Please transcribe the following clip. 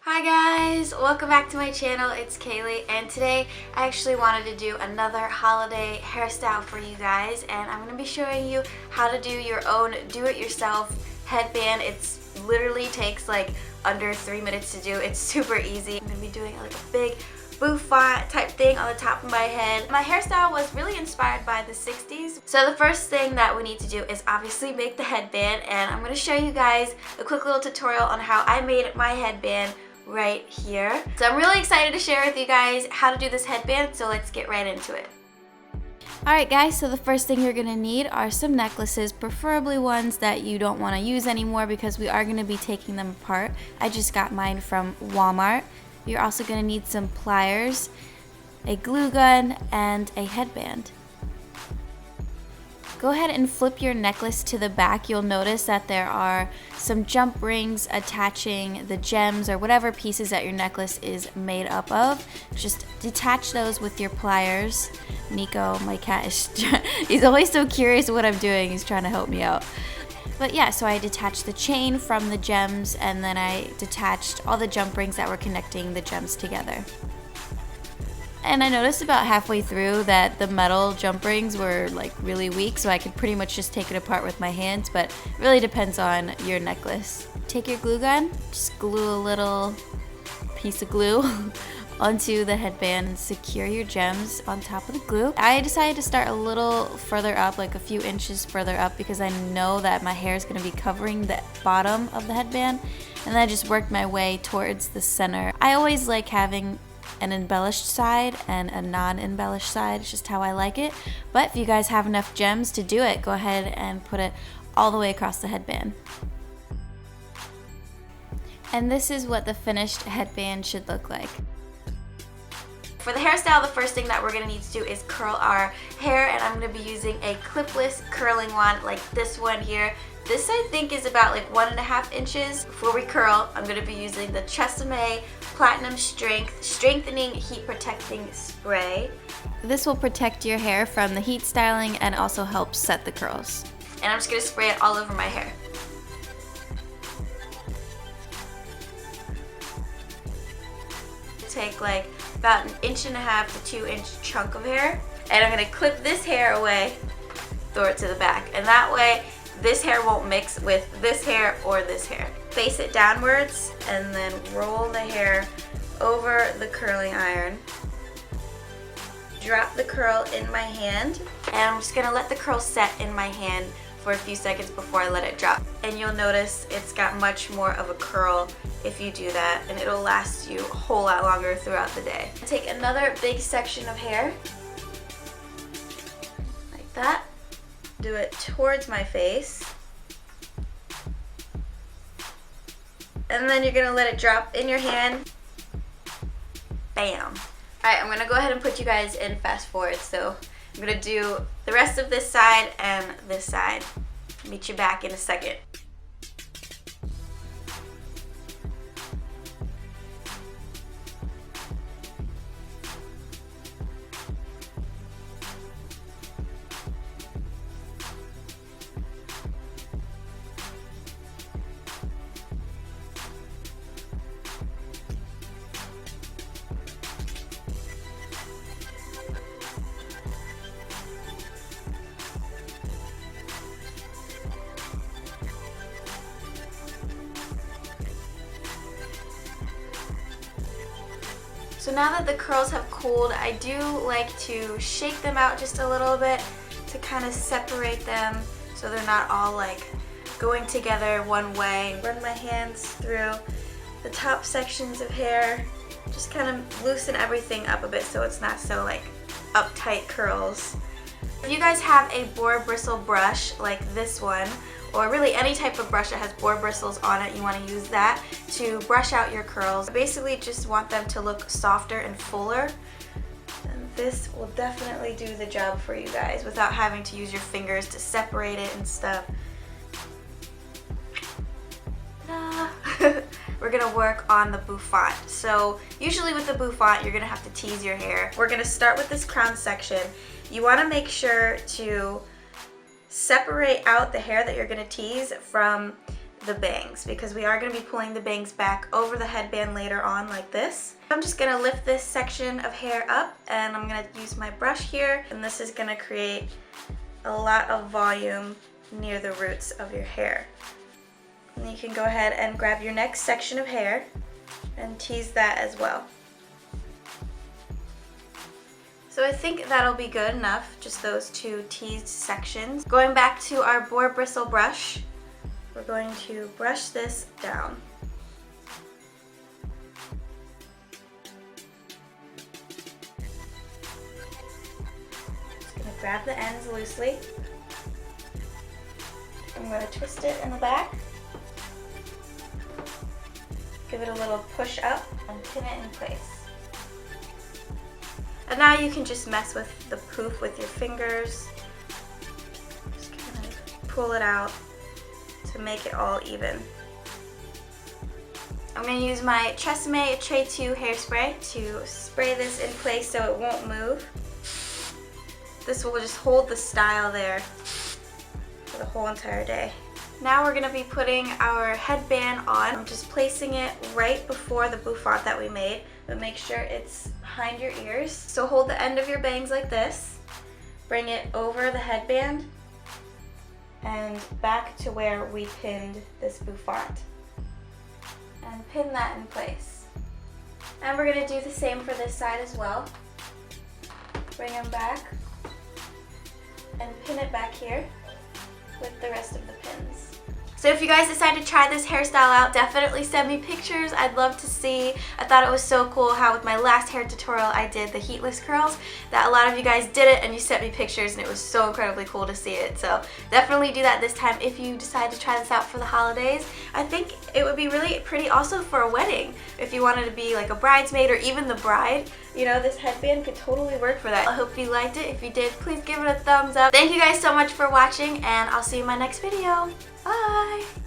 Hi guys, welcome back to my channel. It's Kayleigh, and today I actually wanted to do another holiday hairstyle for you guys, and I'm going to be showing you how to do your own do-it-yourself headband. It's literally takes like under 3 minutes to do. It's super easy. I'm going to be doing like a big bouffant type thing on the top of my head. My hairstyle was really inspired by the 60s. So the first thing that we need to do is obviously make the headband, and I'm going to show you guys a quick little tutorial on how I made my headband right here. So I'm really excited to share with you guys how to do this headband, so let's get right into it. Alright guys, so the first thing you're going to need are some necklaces, preferably ones that you don't want to use anymore because we are going to be taking them apart. I just got mine from Walmart. You're also going to need some pliers, a glue gun, and a headband. Go ahead and flip your necklace to the back. You'll notice that there are some jump rings attaching the gems or whatever pieces that your necklace is made up of. Just detach those with your pliers. Nico, my cat, he's always so curious what I'm doing. He's trying to help me out. But yeah, so I detached the chain from the gems, and then I detached all the jump rings that were connecting the gems together. And I noticed about halfway through that the metal jump rings were like really weak, so I could pretty much just take it apart with my hands, but it really depends on your necklace. Take your glue gun, just glue a little piece of glue onto the headband and secure your gems on top of the glue. I decided to start a little further up, like a few inches further up, because I know that my hair is going to be covering the bottom of the headband, and then I just worked my way towards the center. I always like having an embellished side and a non-embellished side. It's just how I like it. But if you guys have enough gems to do it, go ahead and put it all the way across the headband. And this is what the finished headband should look like. For the hairstyle, the first thing that we're going to need to do is curl our hair, and I'm going to be using a clipless curling wand like this one here. This I think is about like 1.5 inches. Before we curl, I'm going to be using the Tresemme Platinum Strengthening Heat Protecting Spray. This will protect your hair from the heat styling and also help set the curls. And I'm just going to spray it all over my hair. Take like about 1.5 to 2 inch chunk of hair, and I'm going to clip this hair away, throw it to the back, and that way this hair won't mix with this hair or this hair. Face it downwards and then roll the hair over the curling iron. Drop the curl in my hand, and I'm just going to let the curl set in my hand for a few seconds before I let it drop. And you'll notice it's got much more of a curl if you do that, and it'll last you a whole lot longer throughout the day. Take another big section of hair, like that. Do it towards my face. And then you're going to let it drop in your hand. Bam. Alright, I'm going to go ahead and put you guys in fast forward. So I'm going to do the rest of this side and this side. Meet you back in a second. So now that the curls have cooled, I do like to shake them out just a little bit to kind of separate them so they're not all like going together one way. Run my hands through the top sections of hair, just kind of loosen everything up a bit so it's not so like uptight curls. If you guys have a Boar bristle brush like this one, or really any type of brush that has boar bristles on it, you want to use that to brush out your curls. Basically just want them to look softer and fuller. And this will definitely do the job for you guys without having to use your fingers to separate it and stuff. We're going to work on the bouffant. So usually with the bouffant, you're going to have to tease your hair. We're going to start with this crown section. You want to make sure to separate out the hair that you're going to tease from the bangs, because we are going to be pulling the bangs back over the headband later on like this. I'm just going to lift this section of hair up, and I'm going to use my brush here, and this is going to create a lot of volume near the roots of your hair. And you can go ahead and grab your next section of hair and tease that as well. So I think that'll be good enough, just those two teased sections. Going back to our Boar bristle brush, we're going to brush this down. Just gonna grab the ends loosely. I'm gonna twist it in the back. Give it a little push up and pin it in place. And now you can just mess with the poof with your fingers. Just kind of pull it out to make it all even. I'm going to use my Tresemme Tray 2 hairspray to spray this in place so it won't move. This will just hold the style there for the whole entire day. Now we're going to be putting our headband on. I'm just placing it right before the bouffant that we made, but make sure it's behind your ears. So hold the end of your bangs like this, bring it over the headband, and back to where we pinned this bouffant. And pin that in place. And we're going to do the same for this side as well. Bring them back and pin it back here with the rest of the pins. So if you guys decide to try this hairstyle out, definitely send me pictures. I'd love to see. I thought it was so cool how with my last hair tutorial I did the heatless curls, that a lot of you guys did it and you sent me pictures, and it was so incredibly cool to see it. So definitely do that this time if you decide to try this out for the holidays. I think it would be really pretty also for a wedding. If you wanted to be like a bridesmaid or even the bride, you know, this headband could totally work for that. I hope you liked it. If you did, please give it a thumbs up. Thank you guys so much for watching, and I'll see you in my next video. Bye!